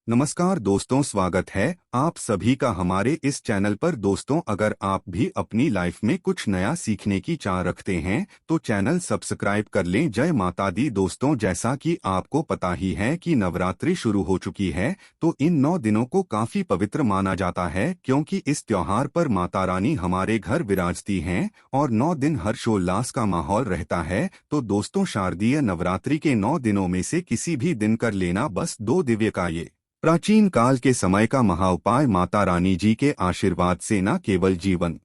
नमस्कार दोस्तों, स्वागत है आप सभी का हमारे इस चैनल पर। दोस्तों, अगर आप भी अपनी लाइफ में कुछ नया सीखने की चाह रखते हैं तो चैनल सब्सक्राइब कर लें। जय माता दी। दोस्तों, जैसा कि आपको पता ही है कि नवरात्रि शुरू हो चुकी है, तो इन 9 दिनों को काफी पवित्र माना जाता है, क्योंकि इस त्योहार पर माता रानी हमारे घर विराजती हैं और 9 दिन हर्षोल्लास का माहौल रहता है। तो दोस्तों, शारदीय नवरात्रि के 9 दिनों में से किसी भी दिन कर लेना बस 2 दिव्य का ये प्राचीन काल के समय का महाउपाय माता रानी जी के आशीर्वाद से न केवल जीवन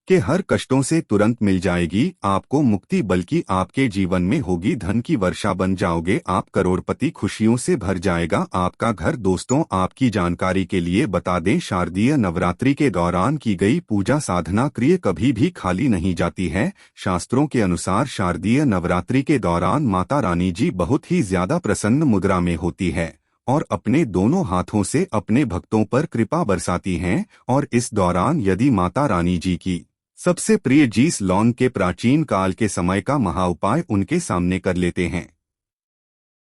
के हर कष्टों से तुरंत मिल जाएगी आपको मुक्ति, बल्कि आपके जीवन में होगी धन की वर्षा। बन जाओगे आप करोड़पति, खुशियों से भर जाएगा आपका घर। दोस्तों, आपकी जानकारी के लिए बता दें, शारदीय नवरात्रि के दौरान की गई पूजा साधना क्रिया कभी भी खाली नहीं जाती है। शास्त्रों के अनुसार शारदीय नवरात्रि के दौरान माता रानी जी बहुत ही ज्यादा प्रसन्न मुद्रा में होती है और अपने दोनों हाथों से अपने भक्तों पर कृपा बरसाती हैं। और इस दौरान यदि माता रानी जी की सबसे प्रिय जीस लौंग के प्राचीन काल के समय का महाउपाय उनके सामने कर लेते हैं,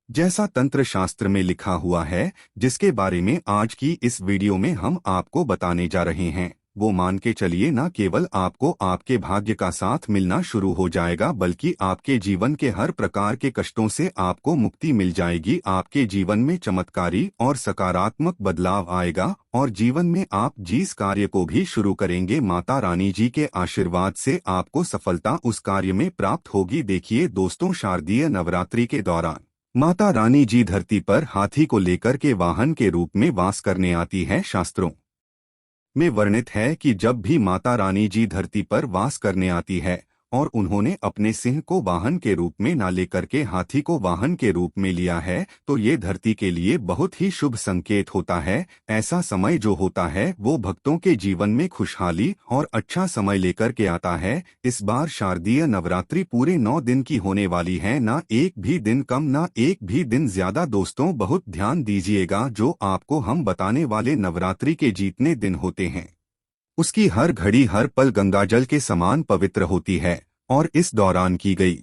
जैसा तंत्र शास्त्र में लिखा हुआ है, जिसके बारे में आज की इस वीडियो में हम आपको बताने जा रहे हैं, वो मान के चलिए न केवल आपको आपके भाग्य का साथ मिलना शुरू हो जाएगा, बल्कि आपके जीवन के हर प्रकार के कष्टों से आपको मुक्ति मिल जाएगी। आपके जीवन में चमत्कारी और सकारात्मक बदलाव आएगा और जीवन में आप जिस कार्य को भी शुरू करेंगे, माता रानी जी के आशीर्वाद से आपको सफलता उस कार्य में प्राप्त होगी। देखिए दोस्तों, शारदीय नवरात्रि के दौरान माता रानी जी धरती पर हाथी को लेकर के वाहन के रूप में वास करने आती है। शास्त्रों में वर्णित है कि जब भी माता रानी जी धरती पर वास करने आती है और उन्होंने अपने सिंह को वाहन के रूप में न लेकर के हाथी को वाहन के रूप में लिया है, तो ये धरती के लिए बहुत ही शुभ संकेत होता है। ऐसा समय जो होता है वो भक्तों के जीवन में खुशहाली और अच्छा समय लेकर के आता है। इस बार शारदीय नवरात्रि पूरे 9 दिन की होने वाली है, ना एक भी दिन कम ना एक भी दिन ज्यादा। दोस्तों, बहुत ध्यान दीजिएगा, जो आपको हम बताने वाले नवरात्रि के जितने दिन होते हैं उसकी हर घड़ी हर पल गंगाजल के समान पवित्र होती है और इस दौरान की गई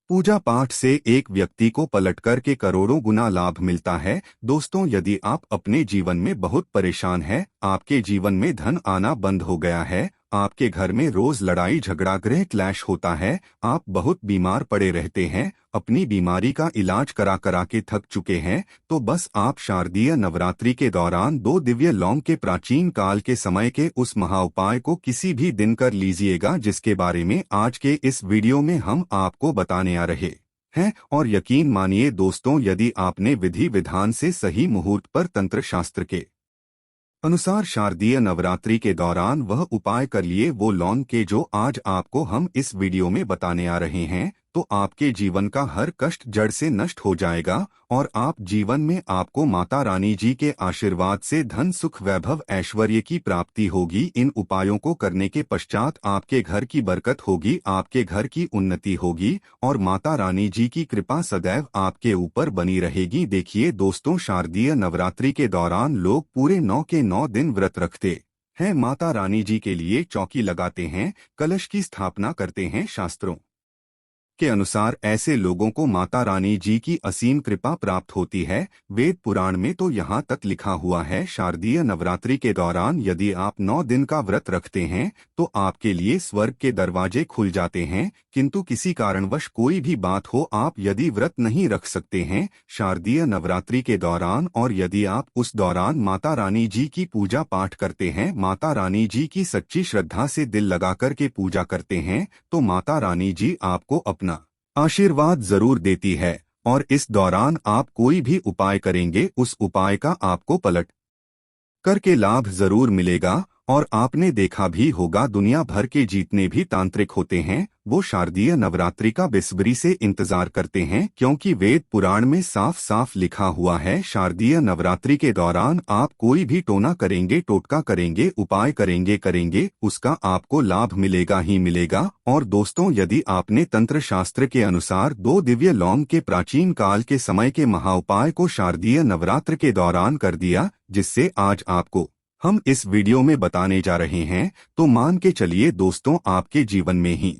पूजा पाठ से एक व्यक्ति को पलट कर के करोड़ों गुना लाभ मिलता है। दोस्तों, यदि आप अपने जीवन में बहुत परेशान हैं, आपके जीवन में धन आना बंद हो गया है, आपके घर में रोज लड़ाई झगड़ा गृह क्लैश होता है, आप बहुत बीमार पड़े रहते हैं, अपनी बीमारी का इलाज करा करा के थक चुके हैं, तो बस आप शारदीय नवरात्रि के दौरान 2 दिव्य लौंग के प्राचीन काल के समय के उस महाउपाय को किसी भी दिन कर लीजिएगा, जिसके बारे में आज के इस वीडियो में हम आपको बताने आ रहे हैं। और यकीन मानिए दोस्तों, यदि आपने विधि विधान से सही मुहूर्त पर तंत्र शास्त्र के अनुसार शारदीय नवरात्रि के दौरान वह उपाय कर लिए वो लौंग के जो आज आपको हम इस वीडियो में बताने आ रहे हैं, तो आपके जीवन का हर कष्ट जड़ से नष्ट हो जाएगा और आप जीवन में आपको माता रानी जी के आशीर्वाद से धन सुख वैभव ऐश्वर्य की प्राप्ति होगी। इन उपायों को करने के पश्चात आपके घर की बरकत होगी, आपके घर की उन्नति होगी और माता रानी जी की कृपा सदैव आपके ऊपर बनी रहेगी। देखिए दोस्तों, शारदीय नवरात्रि के दौरान लोग पूरे 9 के 9 दिन व्रत रखते हैं, माता रानी जी के लिए चौकी लगाते हैं, कलश की स्थापना करते हैं। शास्त्रों के अनुसार ऐसे लोगों को माता रानी जी की असीम कृपा प्राप्त होती है। वेद पुराण में तो यहाँ तक लिखा हुआ है, शारदीय नवरात्रि के दौरान यदि आप 9 दिन का व्रत रखते हैं तो आपके लिए स्वर्ग के दरवाजे खुल जाते हैं। किंतु किसी कारणवश कोई भी बात हो, आप यदि व्रत नहीं रख सकते हैं शारदीय नवरात्रि के दौरान, और यदि आप उस दौरान माता रानी जी की पूजा पाठ करते हैं, माता रानी जी की सच्ची श्रद्धा से दिल लगाकर के पूजा करते हैं, तो माता रानी जी आपको अपना आशीर्वाद जरूर देती है। और इस दौरान आप कोई भी उपाय करेंगे, उस उपाय का आपको पलट करके लाभ जरूर मिलेगा। और आपने देखा भी होगा, दुनिया भर के जितने भी तांत्रिक होते हैं वो शारदीय नवरात्रि का बेसब्री से इंतजार करते हैं, क्योंकि वेद पुराण में साफ साफ लिखा हुआ है, शारदीय नवरात्रि के दौरान आप कोई भी टोना करेंगे, टोटका करेंगे, उपाय करेंगे, उसका आपको लाभ मिलेगा ही मिलेगा। और दोस्तों, यदि आपने तंत्र शास्त्र के अनुसार 2 दिव्य लौंग के प्राचीन काल के समय के महाउपाय को शारदीय नवरात्र के दौरान कर दिया, जिससे आज आपको हम इस वीडियो में बताने जा रहे हैं, तो मान के चलिए दोस्तों, आपके जीवन में ही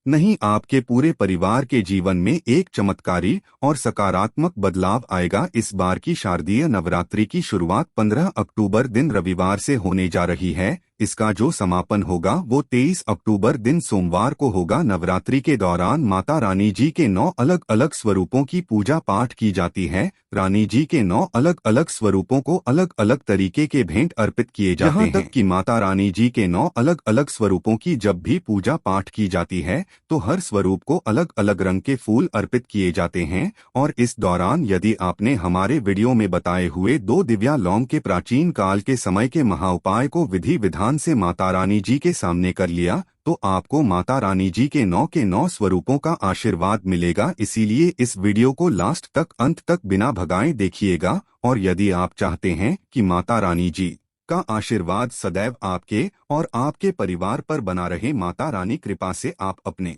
नहीं, आपके पूरे परिवार के जीवन में एक चमत्कारी और सकारात्मक बदलाव आएगा। इस बार की शारदीय नवरात्रि की शुरुआत 15 अक्टूबर दिन रविवार से होने जा रही है। इसका जो समापन होगा वो 23 अक्टूबर दिन सोमवार को होगा। नवरात्रि के दौरान माता रानी जी के 9 अलग अलग स्वरूपों की पूजा पाठ की जाती है। रानी जी के 9 अलग अलग स्वरूपों को अलग अलग तरीके के भेंट अर्पित किए जाते हैं। यहाँ तक कि माता रानी जी के 9 अलग अलग स्वरूपों की जब भी पूजा पाठ की जाती है तो हर स्वरूप को अलग अलग रंग के फूल अर्पित किए जाते हैं। और इस दौरान यदि आपने हमारे वीडियो में बताए हुए 2 दिव्या लौंग के प्राचीन काल के समय के महाउपाय को विधि विधान से माता रानी जी के सामने कर लिया तो आपको माता रानी जी के 9 स्वरूपों का आशीर्वाद मिलेगा। इसीलिए इस वीडियो को लास्ट तक, अंत तक बिना भगाए देखिएगा। और यदि आप चाहते हैं कि माता रानी जी का आशीर्वाद सदैव आपके और आपके परिवार पर बना रहे, माता रानी कृपा से आप अपने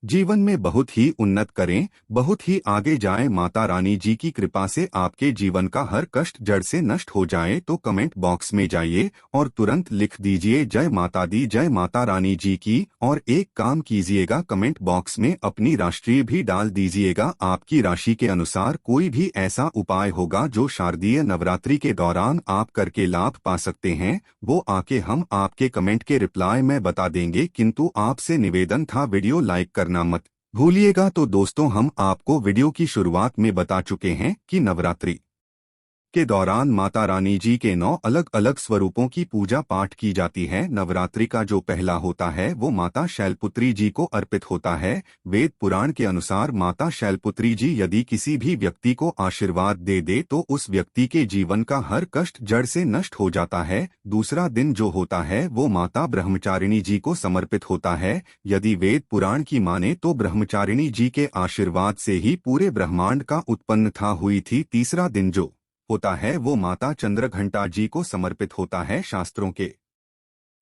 जीवन में बहुत ही उन्नत करें, बहुत ही आगे जाएं, माता रानी जी की कृपा से आपके जीवन का हर कष्ट जड़ से नष्ट हो जाए, तो कमेंट बॉक्स में जाइए और तुरंत लिख दीजिए जय माता दी, जय माता रानी जी की। और एक काम कीजिएगा, कमेंट बॉक्स में अपनी राशि भी डाल दीजिएगा। आपकी राशि के अनुसार कोई भी ऐसा उपाय होगा जो शारदीय नवरात्रि के दौरान आप करके लाभ पा सकते हैं, वो आके हम आपके कमेंट के रिप्लाई में बता देंगे। किंतु आपसे निवेदन था, वीडियो लाइक करना मत भूलिएगा। तो दोस्तों, हम आपको वीडियो की शुरुआत में बता चुके हैं कि नवरात्रि के दौरान माता रानी जी के 9 अलग अलग स्वरूपों की पूजा पाठ की जाती है। नवरात्रि का जो पहला होता है वो माता शैलपुत्री जी को अर्पित होता है। वेद पुराण के अनुसार माता शैलपुत्री जी यदि किसी भी व्यक्ति को आशीर्वाद दे तो उस व्यक्ति के जीवन का हर कष्ट जड़ से नष्ट हो जाता है। दूसरा दिन जो होता है वो माता ब्रह्मचारिणी जी को समर्पित होता है। यदि वेद पुराण की माने तो ब्रह्मचारिणी जी के आशीर्वाद से ही पूरे ब्रह्मांड का उत्पन्न था हुई थी। तीसरा दिन जो होता है वो माता चंद्रघंटा जी को समर्पित होता है। शास्त्रों के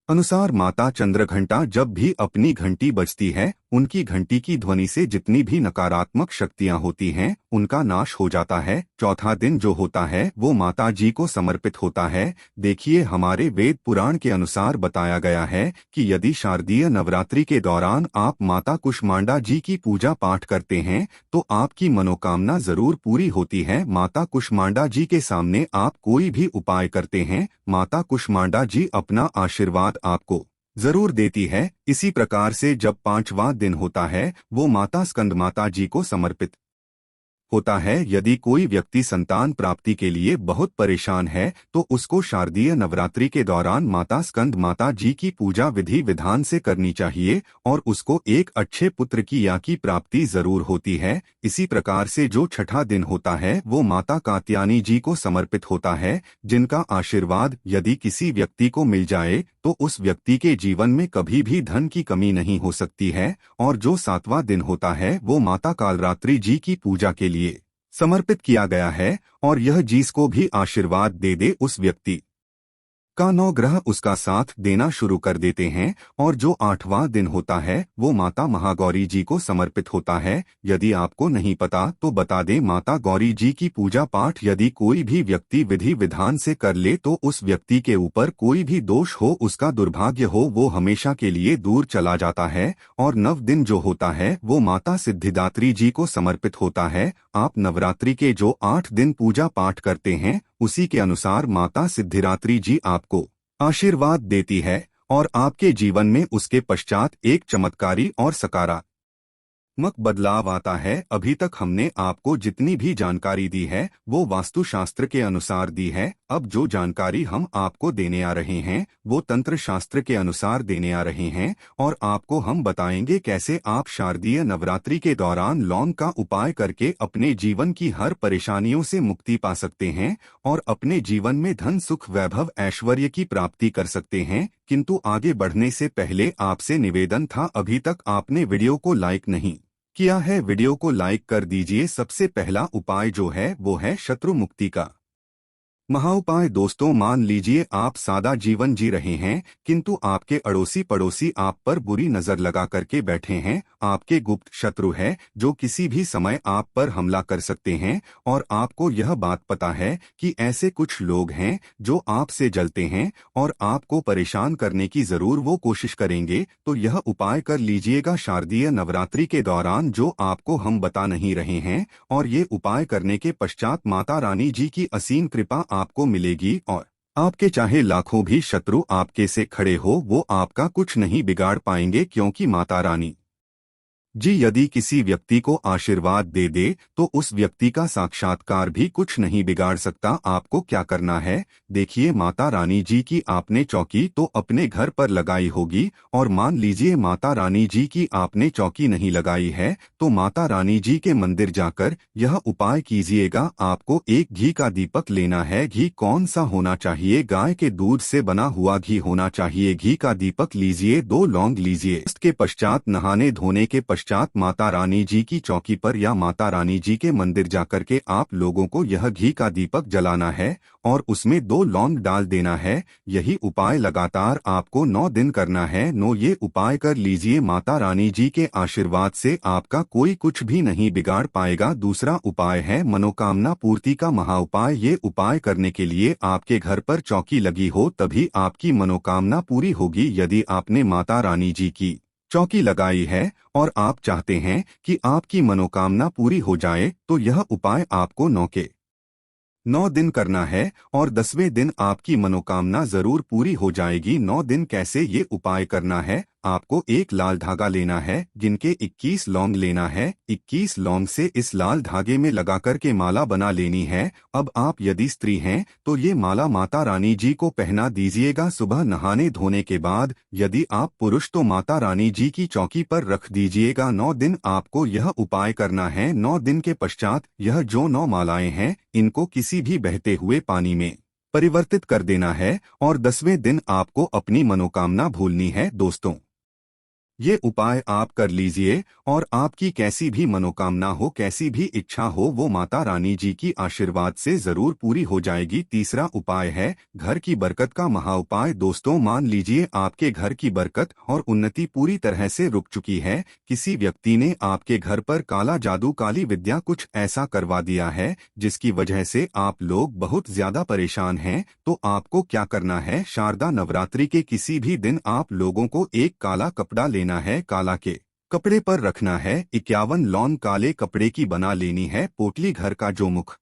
अनुसार माता चंद्रघंटा जब भी अपनी घंटी बजती है, उनकी घंटी की ध्वनि से जितनी भी नकारात्मक शक्तियां होती हैं उनका नाश हो जाता है। चौथा दिन जो होता है वो माता जी को समर्पित होता है। देखिए, हमारे वेद पुराण के अनुसार बताया गया है कि यदि शारदीय नवरात्रि के दौरान आप माता कुष्मांडा जी की पूजा पाठ करते हैं तो आपकी मनोकामना जरूर पूरी होती है। माता कुष्मांडा जी के सामने आप कोई भी उपाय करते हैं, माता कुष्मांडा जी अपना आशीर्वाद आपको जरूर देती है। इसी प्रकार से जब 5वां दिन होता है वो माता स्कंदमाता जी को समर्पित होता है। यदि कोई व्यक्ति संतान प्राप्ति के लिए बहुत परेशान है तो उसको शारदीय नवरात्रि के दौरान माता स्कंद माता जी की पूजा विधि विधान से करनी चाहिए और उसको एक अच्छे पुत्र की या की प्राप्ति जरूर होती है। इसी प्रकार से जो छठा दिन होता है वो माता कात्यायनी जी को समर्पित होता है, जिनका आशीर्वाद यदि किसी व्यक्ति को मिल जाए तो उस व्यक्ति के जीवन में कभी भी धन की कमी नहीं हो सकती है। और जो 7वां दिन होता है वो माता कालरात्रि जी की पूजा के लिए समर्पित किया गया है और यह जिसको भी आशीर्वाद दे उस व्यक्ति का 9 ग्रह उसका साथ देना शुरू कर देते हैं। और जो 8वां दिन होता है वो माता महागौरी जी को समर्पित होता है। यदि आपको नहीं पता तो बता दें, माता गौरी जी की पूजा पाठ यदि कोई भी व्यक्ति विधि विधान से कर ले तो उस व्यक्ति के ऊपर कोई भी दोष हो, उसका दुर्भाग्य हो, वो हमेशा के लिए दूर चला जाता है। और 9 दिन जो होता है वो माता सिद्धिदात्री जी को समर्पित होता है। आप नवरात्रि के जो 8 दिन पूजा पाठ करते हैं उसी के अनुसार माता सिद्धिदात्री जी आपको आशीर्वाद देती है और आपके जीवन में उसके पश्चात एक चमत्कारी और सकारात्मक बदलाव आता है। अभी तक हमने आपको जितनी भी जानकारी दी है वो वास्तुशास्त्र के अनुसार दी है। अब जो जानकारी हम आपको देने आ रहे हैं वो तंत्र शास्त्र के अनुसार देने आ रहे हैं और आपको हम बताएंगे कैसे आप शारदीय नवरात्रि के दौरान लौंग का उपाय करके अपने जीवन की हर परेशानियों से मुक्ति पा सकते हैं और अपने जीवन में धन सुख वैभव ऐश्वर्य की प्राप्ति कर सकते हैं। किंतु आगे बढ़ने से पहले आपसे निवेदन था, अभी तक आपने वीडियो को लाइक नहीं किया है, वीडियो को लाइक कर दीजिए। सबसे पहला उपाय जो है वो है शत्रु मुक्ति का महाउपाय दोस्तों, मान लीजिए आप सादा जीवन जी रहे हैं, किंतु आपके अड़ोसी पड़ोसी आप पर बुरी नजर लगा करके बैठे हैं। आपके गुप्त शत्रु है जो किसी भी समय आप पर हमला कर सकते हैं, और आपको यह बात पता है कि ऐसे कुछ लोग हैं जो आपसे जलते हैं और आपको परेशान करने की जरूर वो कोशिश करेंगे। तो यह उपाय कर लीजिएगा शारदीय नवरात्रि के दौरान, जो आपको हम बता नहीं रहे हैं। और ये उपाय करने के पश्चात माता रानी जी की असीम कृपा आपको मिलेगी, और आपके चाहे लाखों भी शत्रु आपके से खड़े हो, वो आपका कुछ नहीं बिगाड़ पाएंगे, क्योंकि माता रानी जी यदि किसी व्यक्ति को आशीर्वाद दे दे तो उस व्यक्ति का साक्षात्कार भी कुछ नहीं बिगाड़ सकता। आपको क्या करना है, देखिए, माता रानी जी की आपने चौकी तो अपने घर पर लगाई होगी, और मान लीजिए माता रानी जी की आपने चौकी नहीं लगाई है, तो माता रानी जी के मंदिर जाकर यह उपाय कीजिएगा। आपको एक घी का दीपक लेना है। घी कौन सा होना चाहिए, गाय के दूध से बना हुआ घी होना चाहिए। घी का दीपक लीजिए, 2 लौंग लीजिए। इसके पश्चात नहाने धोने के पश्चात माता रानी जी की चौकी पर या माता रानी जी के मंदिर जाकर के आप लोगों को यह घी का दीपक जलाना है और उसमें 2 लौंग डाल देना है। यही उपाय लगातार आपको 9 दिन करना है। ये उपाय कर लीजिए, माता रानी जी के आशीर्वाद से आपका कोई कुछ भी नहीं बिगाड़ पाएगा। दूसरा उपाय है मनोकामना पूर्ति का महाउपाय। ये उपाय करने के लिए आपके घर पर चौकी लगी हो तभी आपकी मनोकामना पूरी होगी। यदि आपने माता रानी जी की चौकी लगाई है और आप चाहते हैं कि आपकी मनोकामना पूरी हो जाए, तो यह उपाय आपको 9 दिन करना है, और 10वें दिन आपकी मनोकामना जरूर पूरी हो जाएगी। 9 दिन कैसे ये उपाय करना है, आपको एक लाल धागा लेना है, गिनके 21 लौंग लेना है। 21 लौंग से इस लाल धागे में लगा करके माला बना लेनी है। अब आप यदि स्त्री हैं तो ये माला माता रानी जी को पहना दीजिएगा सुबह नहाने धोने के बाद। यदि आप पुरुष तो माता रानी जी की चौकी पर रख दीजिएगा। 9 दिन आपको यह उपाय करना है। 9 दिन के पश्चात यह जो 9 मालाएं हैं, इनको किसी भी बहते हुए पानी में परिवर्तित कर देना है, और 10वें दिन आपको अपनी मनोकामना भूलनी है। दोस्तों, ये उपाय आप कर लीजिए, और आपकी कैसी भी मनोकामना हो, कैसी भी इच्छा हो, वो माता रानी जी की आशीर्वाद से जरूर पूरी हो जाएगी। तीसरा उपाय है घर की बरकत का महाउपाय। दोस्तों, मान लीजिए आपके घर की बरकत और उन्नति पूरी तरह से रुक चुकी है। किसी व्यक्ति ने आपके घर पर काला जादू, काली विद्या कुछ ऐसा करवा दिया है जिसकी वजह से आप लोग बहुत ज्यादा परेशान हैं। तो आपको क्या करना है, शारदा नवरात्रि के किसी भी दिन आप लोगों को एक काला कपड़ा लेना है। काला के कपड़े पर रखना है 51 लौंग काले कपड़े की बना लेनी है। पोटली घर का जो मुख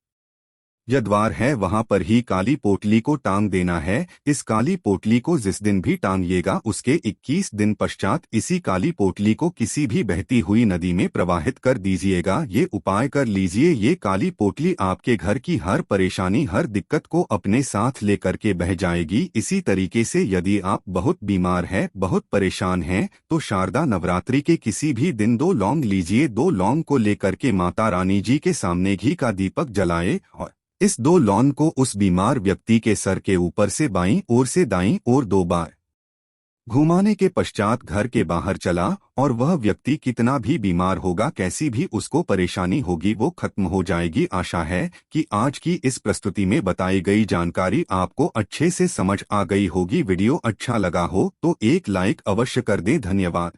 या द्वार है वहां पर ही काली पोटली को टांग देना है। इस काली पोटली को जिस दिन भी टांगिएगा उसके 21 दिन पश्चात इसी काली पोटली को किसी भी बहती हुई नदी में प्रवाहित कर दीजिएगा। ये उपाय कर लीजिए। ये काली पोटली आपके घर की हर परेशानी, हर दिक्कत को अपने साथ लेकर के बह जाएगी। इसी तरीके से यदि आप बहुत बीमार हैं, बहुत परेशान हैं, तो शारदा नवरात्रि के किसी भी दिन 2 लौंग लीजिए। 2 लौंग को लेकर के माता रानी जी के सामने घी का दीपक जलाए, और इस 2 लौंग को उस बीमार व्यक्ति के सर के ऊपर से बाईं ओर से दाईं ओर 2 बार घुमाने के पश्चात घर के बाहर चला, और वह व्यक्ति कितना भी बीमार होगा, कैसी भी उसको परेशानी होगी, वो खत्म हो जाएगी। आशा है कि आज की इस प्रस्तुति में बताई गई जानकारी आपको अच्छे से समझ आ गई होगी। वीडियो अच्छा लगा हो तो एक लाइक अवश्य कर दें। धन्यवाद।